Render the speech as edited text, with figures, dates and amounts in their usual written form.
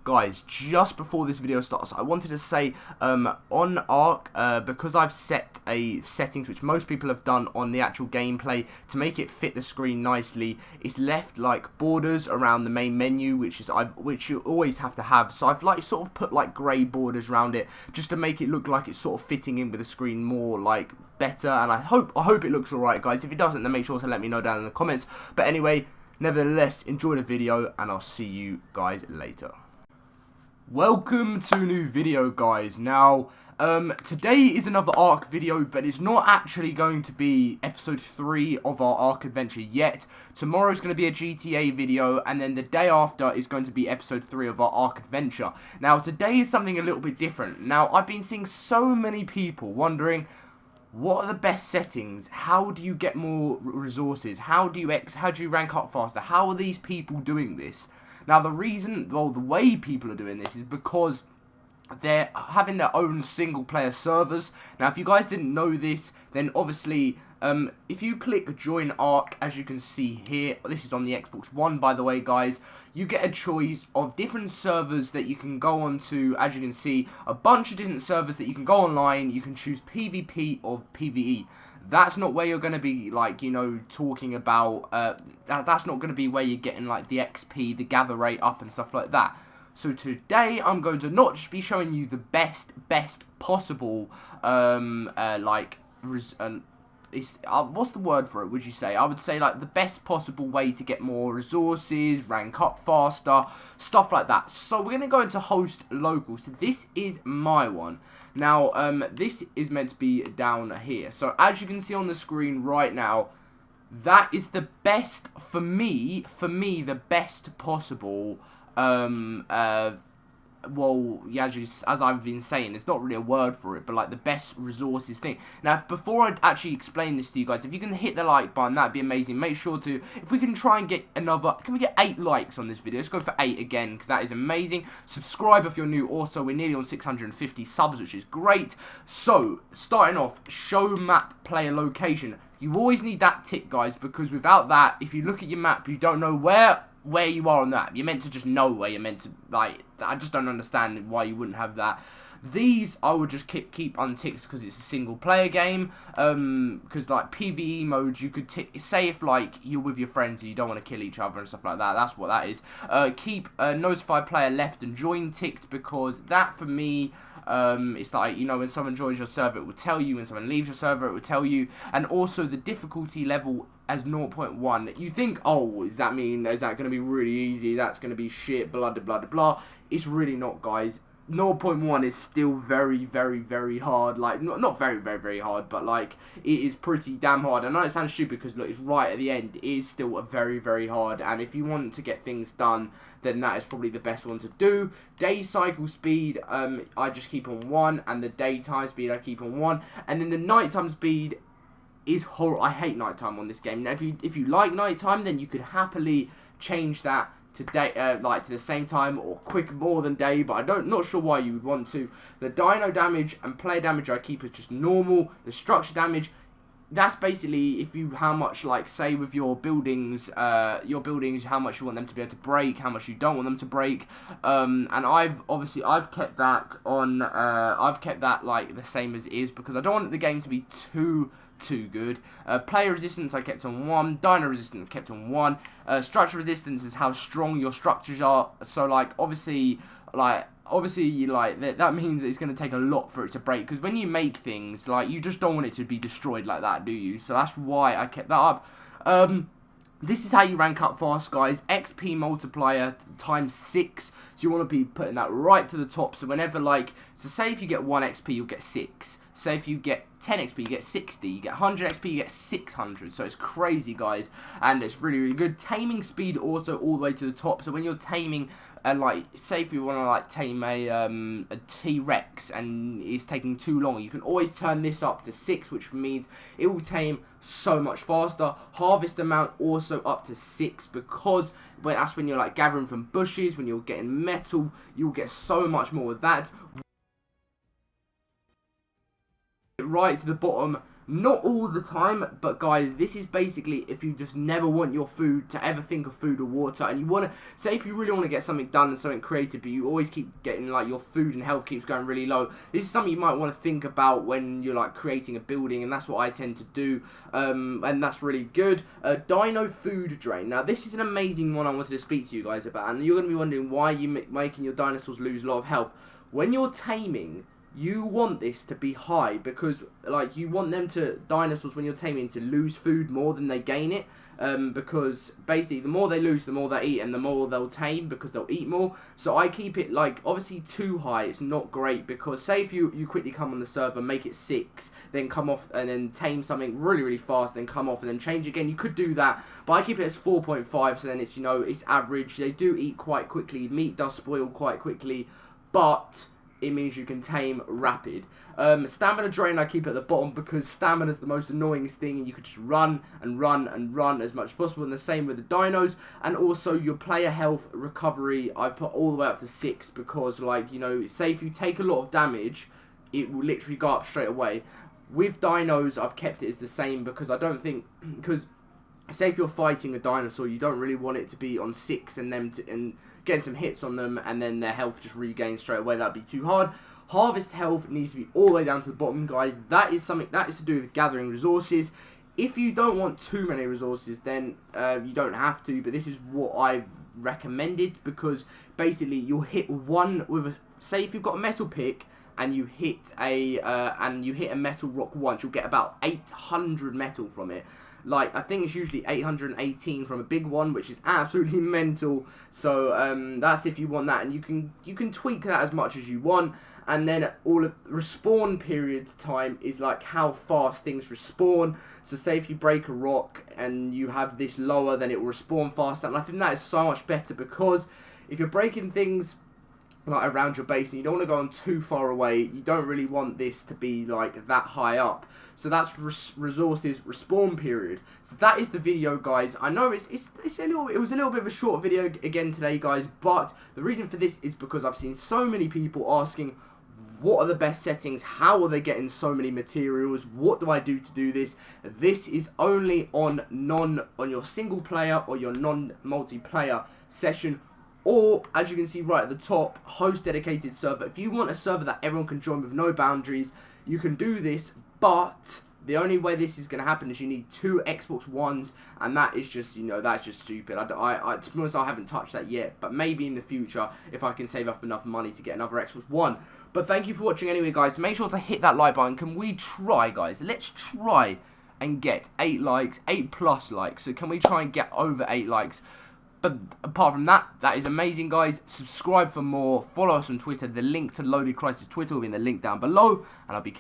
Guys, just before this video starts, I wanted to say, on Ark, because I've set a settings which most people have done on the actual gameplay to make it fit the screen nicely, it's left like borders around the main menu, which you always have to have. So I've like sort of put like grey borders around it just to make it look like it's sort of fitting in with the screen more like better. And I hope it looks alright, guys. If it doesn't, then make sure to let me know down in the comments. But anyway, nevertheless, enjoy the video, and I'll see you guys later. Welcome to a new video, guys. Now, today is another Ark video, but it's not actually going to be episode 3 of our Ark adventure yet. Tomorrow's going to be a GTA video, and then the day after is going to be episode 3 of our Ark adventure. Now, today is something a little bit different. Now, I've been seeing so many people wondering, what are the best settings? How do you get more resources? How do you rank up faster? How are these people doing this? Now, the way people are doing this is because they're having their own single-player servers. Now, if you guys didn't know this, then obviously, if you click Join Ark, as you can see here, this is on the Xbox One, by the way, guys, you get a choice of different servers that you can go on to. As you can see, a bunch of different servers that you can go online. You can choose PvP or PvE. That's not where you're going to be, like, you know, talking about, that's not going to be where you're getting, like, the XP, the gather rate up and stuff like that. So today, I'm going to not just be showing you the best possible, what's the word for it, would you say? I would say, like, the best possible way to get more resources, rank up faster, stuff like that. So we're going to go into host local. So this is my one. Now, this is meant to be down here. So as you can see on the screen right now, that is the best, for me, the best possible, well, yeah, as I've been saying, there's not really a word for it, but like the best resources thing. Now, before I actually explain this to you guys, if you can hit the like button, that'd be amazing. Make sure to, if we can try and get can we get 8 likes on this video? Let's go for 8 again, because that is amazing. Subscribe if you're new. Also, we're nearly on 650 subs, which is great. So, starting off, show map player location. You always need that tick, guys, because without that, if you look at your map, you don't know where you are on that. You're meant to just know where you're meant to, like, I just don't understand why you wouldn't have that. These I would just keep unticked because it's a single player game, because like PvE mode you could say if like you're with your friends and you don't want to kill each other and stuff like that, that's what that is. Keep notify player left and join ticked, because that for me, it's like, you know, when someone joins your server it will tell you, when someone leaves your server it will tell you. And also the difficulty level as 0.1. You think, oh, is that going to be really easy, that's going to be shit, blah blah blah blah. It's really not, guys. 0.1 is still very hard. Like, not very hard, but like, it is pretty damn hard. I know it sounds stupid because look, it's right at the end. It is still a very hard, and if you want to get things done, then that is probably the best one to do. Day cycle speed, I just keep on 1, and the daytime speed I keep on 1, and then the nighttime speed is horrible. I hate nighttime on this game. Now, if you like nighttime, then you could happily change that to day, like to the same time or quick more than day, but not sure why you would want to. The dino damage and player damage I keep as just normal. The structure damage, that's basically how much, like, say with your buildings, how much you want them to be able to break, how much you don't want them to break. And I've kept that on, like the same as it is, because I don't want the game to be too good. Player resistance I kept on 1, dino resistance kept on 1. Structure resistance is how strong your structures are. So like obviously that means it's going to take a lot for it to break, because when you make things, like, you just don't want it to be destroyed like that, do you? So that's why I kept that up. This is how you rank up fast, guys. XP multiplier times 6. So you want to be putting that right to the top. So whenever, like, so say if you get 1 XP, you'll get 6. Say if you get 10 XP, you get 60. You get 100 XP, you get 600. So it's crazy, guys. And it's really good. Taming speed also all the way to the top. So when you're taming, like, say if you want to, like, tame a T-Rex and it's taking too long, you can always turn this up to 6, which means it will tame so much faster. Harvest amount also up to 6, because that's when you're, like, gathering from bushes, when you're getting metal, you'll get so much more with that. Right to the bottom, Not all the time, but guys, this is basically if you just never want your food to ever think of food or water, and you want to, say if you really want to get something done and something creative, but you always keep getting, like, your food and health keeps going really low, this is something you might want to think about when you're, like, creating a building, and that's what I tend to do, and that's really good. Dino Food Drain. Now, this is an amazing one I wanted to speak to you guys about, and you're going to be wondering why you're making your dinosaurs lose a lot of health. When you're taming, you want this to be high because, like, you want dinosaurs when you're taming to lose food more than they gain it, because basically the more they lose, the more they eat, and the more they'll tame because they'll eat more. So I keep it, like, obviously too high, it's not great, because say if you quickly come on the server, make it 6, then come off and then tame something really fast, then come off and then change again, you could do that, but I keep it as 4.5, so then it's, you know, it's average. They do eat quite quickly, meat does spoil quite quickly, but it means you can tame rapid. Stamina drain I keep at the bottom because stamina is the most annoying thing, and you could just run and run and run as much as possible, and the same with the dinos. And also your player health recovery I put all the way up to 6 because, like, you know, say if you take a lot of damage, it will literally go up straight away. With dinos I've kept it as the same because I don't think, because say if you're fighting a dinosaur, you don't really want it to be on 6 and getting some hits on them and then their health just regains straight away. That'd be too hard. Harvest health needs to be all the way down to the bottom, guys. That is something that is to do with gathering resources. If you don't want too many resources, then you don't have to, but this is what I've recommended, because basically you'll hit one with a, say if you've got a metal pick and you hit a metal rock once, you'll get about 800 metal from it. Like, I think it's usually 818 from a big one, which is absolutely mental. So that's if you want that, and you can tweak that as much as you want. And then all of respawn period time is like how fast things respawn. So say if you break a rock and you have this lower, then it will respawn faster. And I think that is so much better, because if you're breaking things like around your base and you don't want to go on too far away, you don't really want this to be like that high up. So that's resources respawn period. So that is the video, guys. I know it was a little bit of a short video again today, guys, but the reason for this is because I've seen so many people asking, what are the best settings? How are they getting so many materials? What do I do to do this? This is only on your single player or your non-multiplayer session, or as you can see right at the top, host dedicated server. If you want a server that everyone can join with no boundaries, you can do this, but the only way this is going to happen is you need 2 Xbox Ones, and that is just, you know, that's just stupid. To be honest, I haven't touched that yet, but maybe in the future, if I can save up enough money to get another Xbox One. But thank you for watching anyway, guys. Make sure to hit that like button. Can we try, guys? Let's try and get 8 likes, 8+ likes. So can we try and get over 8 likes? But apart from that, that is amazing, guys. Subscribe for more. Follow us on Twitter. The link to Loaded Crisis Twitter will be in the link down below, and I'll be